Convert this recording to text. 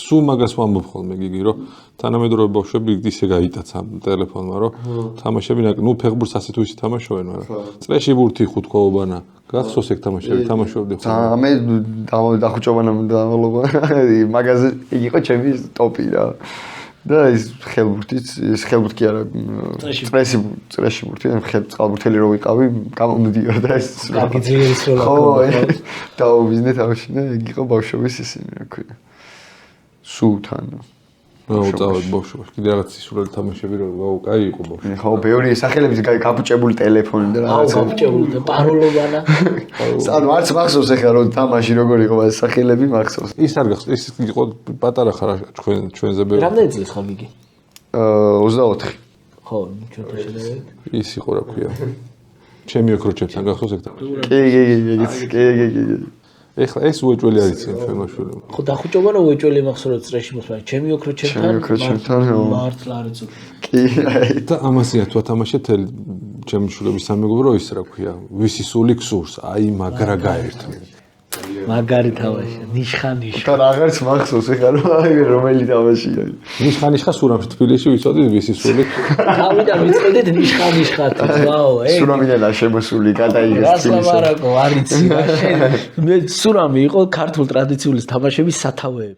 სულ მაგას ვამბობ ხოლმე გიგი, რომ თანამედროვე ბავშვები ისე გაიტაცა ტელეფონმა, რომ თამაშები ნუ ფეხბურთს ასე თუ ისე თამაშობენ, მაგრამ წრეში ბურთი ხუთქაობანა, გახსოვს ეგ თამაშები თამაშობდი ხოლმე. მე დახუჭობანა დავალობა, მაგაზე იგი იყო ჩემი ტოპი რა. და ის ხელბურთიც, ის ხელბურთი კი არა, წრეში ბურთი, წყალბურთელი რო ვიყავი, გამომდიოდა ეს. გაგიძირის როლა. ხო, დაუვიზნე თამაშინა, ეგ იყო ბავშვობის ისინი, რა ქვია. სულთან. უწავედ ბავშვობაში, კიდე რაღაც სისულელი თამაშები რო კაი იყო ბავშვი. ხო, ბევრი სახელების გაფუჭებული ტელეფონი და რაღაცა. გაფუჭებული და პარულობანა. ანუ არც მახსოვს ეხლა რომ თამაში როგორ იყო ეს სახელები მახსოვს. ის არ გახსოვს, ის იყო პატარა ხარ ჩვენზე ბევრი. რამდენი წლის ხარ გიგი? 24. ხო, ჩვენთან შედარებით. ის იყო რა ქვია. ჩემი ოქროჩებთან გახსოვს ეგ თამაში. კი. ეხლა ეს უეჭველი არის ჩვენმა შვილებმა. ხო, დახუჭობანა უეჭველი მახსოვს წრეში მოსვლა. ჩემი ოქროჩებთან მართლა არ იცოდი. კი. და ამასია თუ ათამაშე თელ ჩემი შვილების სამეგობრო ის რა ქვია, ვისი სული გსურს, აი მაგრა გაერთმე. მაგარი თამაში, ნიშხანიშხა. და აღარც მახსოვს ეხლა რომ აი რომელი თამაშია. ნიშხანიშხა სურამში თბილისში ვიცოდი ვისი სული. თავიდან ვიწყდით ნიშხანიშხად, ვაო, სურამიდან შემოსული გადაიღეს თბილისში. რას ლაპარაკო, არ იცი, მე სურამი იყო ქართულ ტრადიციული თამაშების სათავეები.